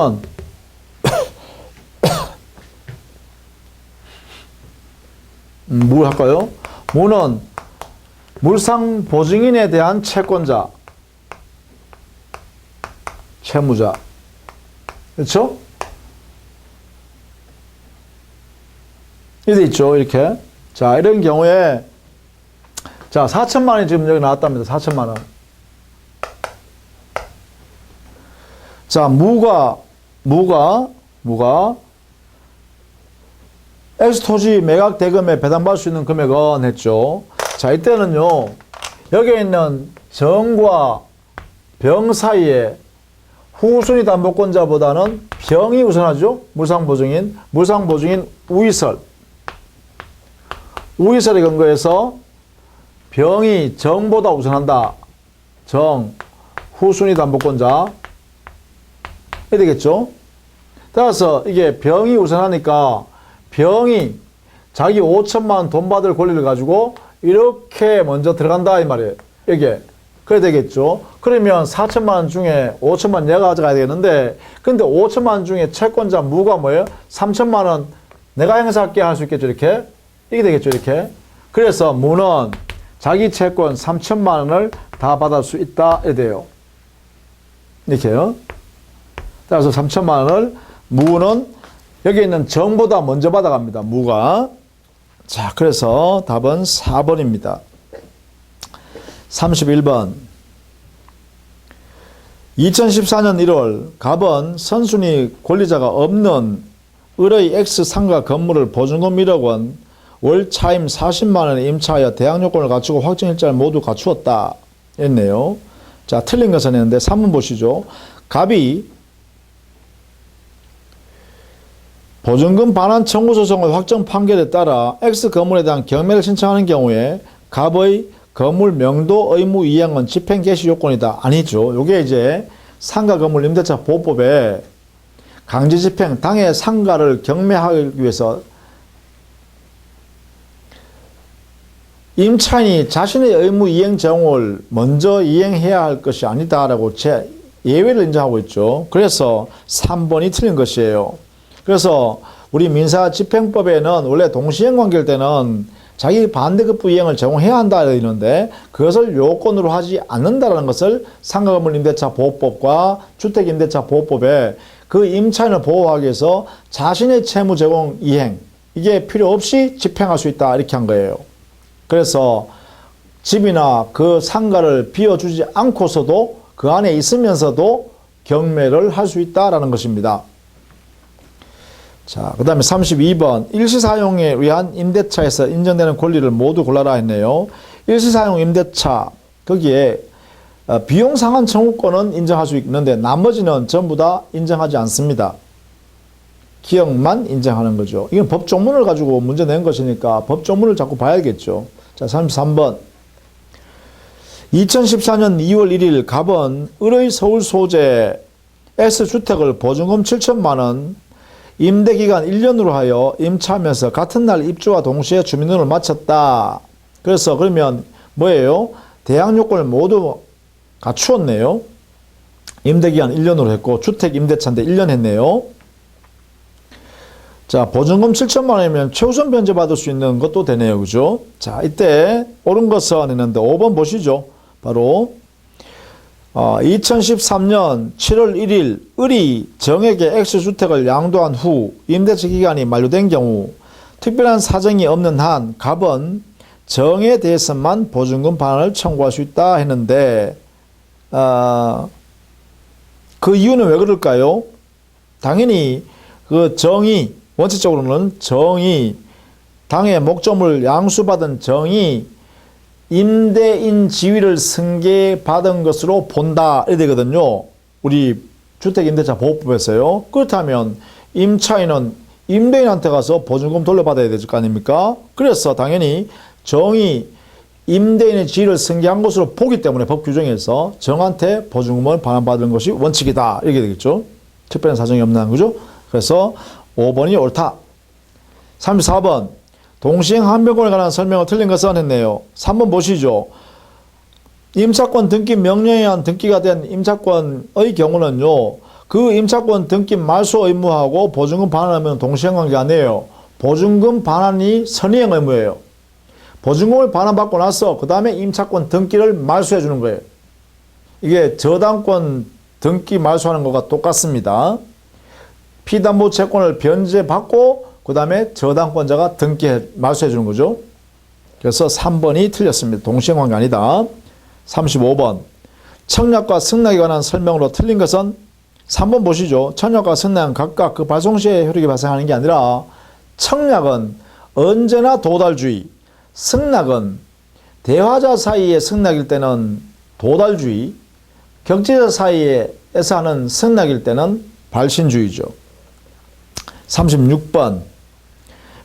할까요? 무는 물상보증인에 대한 채권자, 채무자. 그렇죠? 이렇게 있죠. 이렇게. 자, 이런 경우에 자, 4천만 원이 지금 여기 나왔답니다. 4천만 원. 자, 무가 X토지 매각 대금에 배당받을 수 있는 금액은 했죠. 자, 이때는요, 여기에 있는 정과 병 사이에 후순위 담보권자보다는 병이 우선하죠. 물상보증인 우위설에 근거해서 병이 정보다 우선한다. 정, 후순위 담보권자. 이렇게 되겠죠. 따라서 이게 병이 우선하니까 병이 자기 5천만 원 돈 받을 권리를 가지고 이렇게 먼저 들어간다 이 말이에요. 이게. 그래 되겠죠. 그러면 4천만 원 중에 5천만 원 내가 가져가야 되겠는데, 근데 5천만 원 중에 채권자 무가 뭐예요? 3천만 원 내가 행사할게 할 수 있겠죠. 이렇게. 이게 되겠죠. 이렇게. 그래서 무는 자기 채권 3천만 원을 다 받을 수 있다. 이래 돼요. 이렇게요. 따라서 3천만 원을 무는 여기 있는 정보다 먼저 받아갑니다. 무가. 자, 그래서 답은 4번입니다. 31번. 2014년 1월 갑은 선순위 권리자가 없는 을의 X 상가 건물을 보증금 1억 원, 월 차임 40만 원에 임차하여 대항 요건을 갖추고 확정일자를 모두 갖추었다. 했네요. 자, 틀린 것은 했는데 3번 보시죠. 갑이 보증금 반환 청구 소송의 확정 판결에 따라 X 건물에 대한 경매를 신청하는 경우에 갑의 건물 명도 의무 이행은 집행 개시 요건이다. 아니죠. 요게 이제 상가 건물 임대차 보호법에 강제 집행, 당해 상가를 경매하기 위해서 임차인이 자신의 의무 이행 제공을 먼저 이행해야 할 것이 아니다라고 예외를 인정하고 있죠. 그래서 3번이 틀린 것이에요. 그래서 우리 민사집행법에는 원래 동시행 관계일 때는 자기 반대급부 이행을 제공해야 한다 이러는데 그것을 요건으로 하지 않는다라는 것을 상가건물 임대차 보호법과 주택임대차 보호법에 그 임차인을 보호하기 위해서 자신의 채무 제공 이행 이게 필요 없이 집행할 수 있다 이렇게 한 거예요. 그래서 집이나 그 상가를 비워주지 않고서도 그 안에 있으면서도 경매를 할 수 있다라는 것입니다. 자, 그 다음에 32번 일시사용에 의한 임대차에서 인정되는 권리를 모두 골라라 했네요. 일시사용 임대차 거기에 비용 상환 청구권은 인정할 수 있는데 나머지는 전부 다 인정하지 않습니다. 기억만 인정하는 거죠. 이건 법조문을 가지고 문제 낸 것이니까 법조문을 자꾸 봐야겠죠. 자, 33번 2014년 2월 1일 갑은 을의 서울 소재 S주택을 보증금 7천만 원 임대기간 1년으로 하여 임차하면서 같은 날 입주와 동시에 주민등록을 마쳤다. 그래서 그러면 뭐예요? 대항 요건을 모두 갖추었네요. 임대기간 1년으로 했고 주택 임대차인데 1년 했네요. 자, 보증금 7천만 원이면 최우선 변제받을 수 있는 것도 되네요. 그죠? 자, 이때 옳은 것은 했는데 5번 보시죠. 바로 2013년 7월 1일 을이 정에게 X주택을 양도한 후 임대차 기간이 만료된 경우 특별한 사정이 없는 한 갑은 정에 대해서만 보증금 반환을 청구할 수 있다 했는데 그 이유는 왜 그럴까요? 당연히 그 정이 원칙적으로는 정이 당의 목적물 양수받은 정이 임대인 지위를 승계받은 것으로 본다. 이래 되거든요. 우리 주택임대차 보호법에서요. 그렇다면 임차인은 임대인한테 가서 보증금 돌려받아야 될 거 아닙니까? 그래서 당연히 정이 임대인의 지위를 승계한 것으로 보기 때문에 법 규정에서 정한테 보증금을 반환받는 것이 원칙이다. 이렇게 되겠죠. 특별한 사정이 없는 거죠. 그래서 5번이 옳다. 34번. 동시행 한변권에 관한 설명을 틀린 것은 했네요. 3번 보시죠. 임차권 등기 명령에 의한 등기가 된 임차권의 경우는요. 그 임차권 등기 말소 의무하고 보증금 반환하면 동시행 관계가 아니에요. 보증금 반환이 선의행 의무예요. 보증금을 반환받고 나서 그 다음에 임차권 등기를 말소해 주는 거예요. 이게 저당권 등기 말소하는 것과 똑같습니다. 피담보 채권을 변제받고 그 다음에 저당권자가 등기해 말소해 주는 거죠. 그래서 3번이 틀렸습니다. 동시행관계 아니다. 35번. 청약과 승낙에 관한 설명으로 틀린 것은 3번 보시죠. 청약과 승낙은 각각 그 발송 시에 효력이 발생하는 게 아니라 청약은 언제나 도달주의, 승낙은 대화자 사이의 승낙일 때는 도달주의, 격제자 사이에서 하는 승낙일 때는 발신주의죠. 36번.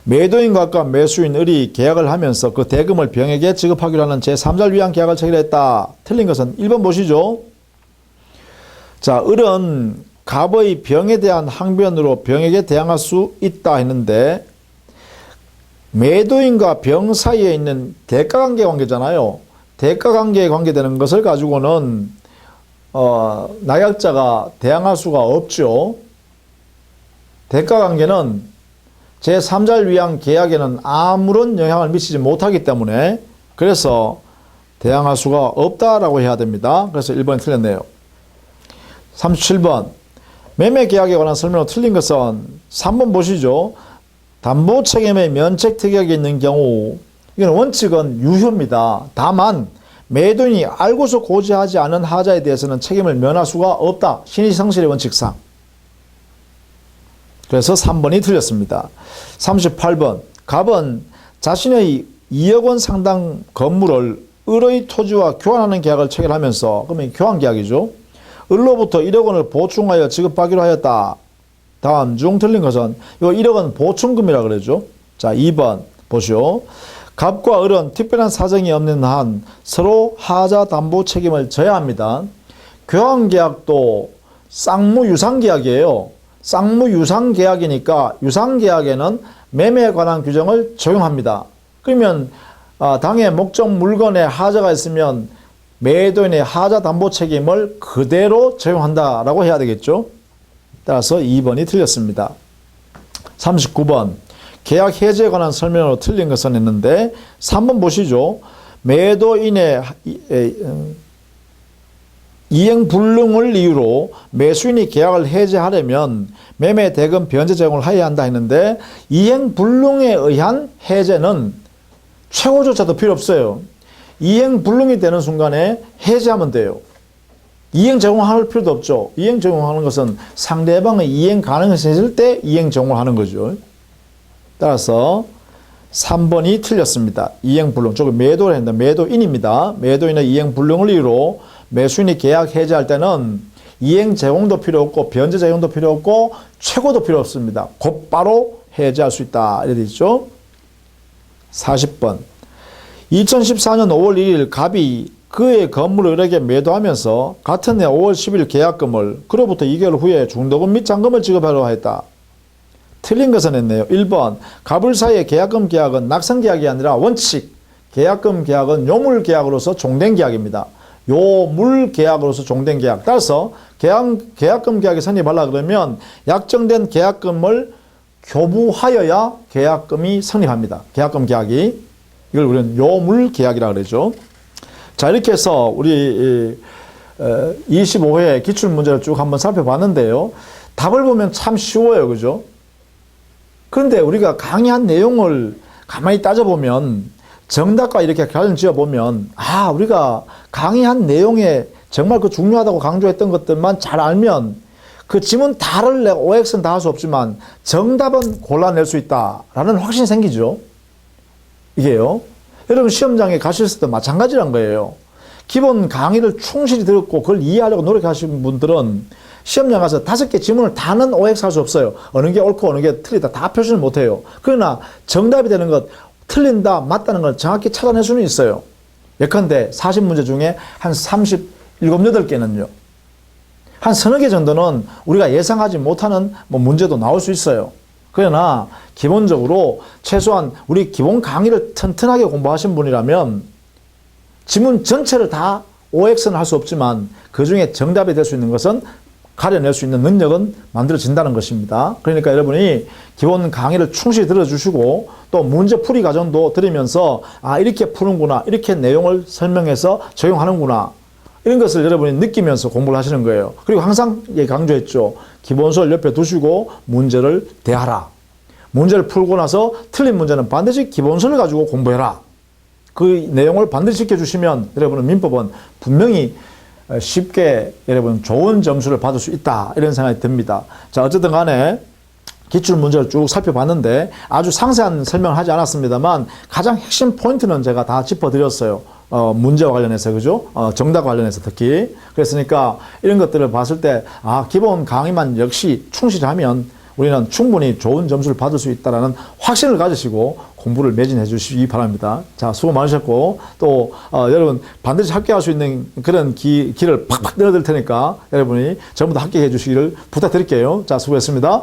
매도인과 매수인의 계약을 하면서 그 대금을 병에게 지급하기로 하는 제3자를 위한 계약을 체결했다. 틀린 것은 1번 보시죠. 자, 을은 갑의 병에 대한 항변으로 병에게 대항할 수 있다 했는데 매도인과 병 사이에 있는 대가관계 관계잖아요. 대가관계에 관계되는 것을 가지고는 나약자가 대항할 수가 없죠. 대가관계는 제3자를 위한 계약에는 아무런 영향을 미치지 못하기 때문에 그래서 대항할 수가 없다라고 해야 됩니다. 그래서 1번이 틀렸네요. 37번. 매매계약에 관한 설명으로 틀린 것은 3번 보시죠. 담보책임의 면책특약이 있는 경우 이건 원칙은 유효입니다. 다만 매도인이 알고서 고지하지 않은 하자에 대해서는 책임을 면할 수가 없다. 신의성실의 원칙상. 그래서 3번이 틀렸습니다. 38번. 갑은 자신의 2억 원 상당 건물을 을의 토지와 교환하는 계약을 체결하면서 그러면 교환계약이죠. 을로부터 1억 원을 보충하여 지급하기로 하였다. 다음 중 틀린 것은 이 1억 원 보충금이라고 그러죠. 자, 2번 보시오. 갑과 을은 특별한 사정이 없는 한 서로 하자 담보 책임을 져야 합니다. 교환계약도 쌍무유상계약이에요. 쌍무유상계약이니까 유상계약에는 매매에 관한 규정을 적용합니다. 그러면 당의 목적 물건에 하자가 있으면 매도인의 하자 담보 책임을 그대로 적용한다라고 해야 되겠죠. 따라서 2번이 틀렸습니다. 39번. 계약 해지에 관한 설명으로 틀린 것은 했는데 3번 보시죠. 매도인의 이행불능을 이유로 매수인이 계약을 해지하려면 매매 대금 변제 제공을 하여야 한다 했는데 이행불능에 의한 해제는 최고조차도 필요 없어요. 이행불능이 되는 순간에 해제하면 돼요. 이행 제공할 필요도 없죠. 이행 제공하는 것은 상대방의 이행 가능했을 때 이행 제공을 하는 거죠. 따라서 3번이 틀렸습니다. 이행불능. 저거 매도를 했는데 매도인입니다. 매도인의 이행불능을 이유로 매수인이 계약 해지할 때는 이행 제공도 필요 없고 변제 제공도 필요 없고 최고도 필요 없습니다. 곧바로 해지할 수 있다. 이렇게 있죠. 40번. 2014년 5월 1일 갑이 그의 건물을 을에게 매도하면서 같은 해 5월 10일 계약금을 그로부터 2개월 후에 중도금 및 잔금을 지급하려고 했다. 틀린 것은 했네요. 1번. 갑을 사이의 계약금 계약은 낙선 계약이 아니라 원칙. 계약금 계약은 요물 계약으로서 종된 계약입니다. 요물 계약으로서 종된 계약. 따라서 계약금 계약이 성립하려고 그러면 약정된 계약금을 교부하여야 계약금이 성립합니다. 계약금 계약이. 이걸 우리는 요물 계약이라고 그러죠. 자, 이렇게 해서 우리 25회 기출문제를 쭉 한번 살펴봤는데요. 답을 보면 참 쉬워요. 그죠? 그런데 우리가 강의한 내용을 가만히 따져보면 정답과 이렇게 결론 지어보면 우리가 강의한 내용에 정말 그 중요하다고 강조했던 것들만 잘 알면 그 지문 다를 내가 OX는 다 할 수 없지만 정답은 골라낼 수 있다라는 확신이 생기죠. 이게요. 여러분 시험장에 가셨을 때 마찬가지란 거예요. 기본 강의를 충실히 들었고 그걸 이해하려고 노력하시는 분들은 시험장 가서 5개 지문을 다는 OX 할 수 없어요. 어느 게 옳고 어느 게 틀리다 다 표시를 못해요. 그러나 정답이 되는 것, 틀린다, 맞다는 걸 정확히 찾아낼 수는 있어요. 예컨대 40문제 중에 한 37, 8개는요. 한 서너 개 정도는 우리가 예상하지 못하는 문제도 나올 수 있어요. 그러나 기본적으로 최소한 우리 기본 강의를 튼튼하게 공부하신 분이라면 지문 전체를 다 OX는 할 수 없지만 그 중에 정답이 될 수 있는 것은 가려낼 수 있는 능력은 만들어진다는 것입니다. 그러니까 여러분이 기본 강의를 충실히 들어주시고 또 문제풀이 과정도 들으면서 아 이렇게 푸는구나, 이렇게 내용을 설명해서 적용하는구나, 이런 것을 여러분이 느끼면서 공부를 하시는 거예요. 그리고 항상 강조했죠. 기본서를 옆에 두시고 문제를 대하라. 문제를 풀고 나서 틀린 문제는 반드시 기본서를 가지고 공부해라. 그 내용을 반드시 지켜주시면 여러분은 민법은 분명히 쉽게 여러분 좋은 점수를 받을 수 있다, 이런 생각이 듭니다. 자, 어쨌든 간에 기출문제를 쭉 살펴봤는데 아주 상세한 설명을 하지 않았습니다만 가장 핵심 포인트는 제가 다 짚어드렸어요. 문제와 관련해서, 그죠? 정답과 관련해서 특히. 그랬으니까 이런 것들을 봤을 때, 아, 기본 강의만 역시 충실히 하면 우리는 충분히 좋은 점수를 받을 수 있다는 확신을 가지시고 공부를 매진해 주시기 바랍니다. 자, 수고 많으셨고, 또, 여러분 반드시 합격할 수 있는 그런 길을 팍팍 열어드릴 테니까 여러분이 전부 다 합격해 주시기를 부탁드릴게요. 자, 수고했습니다.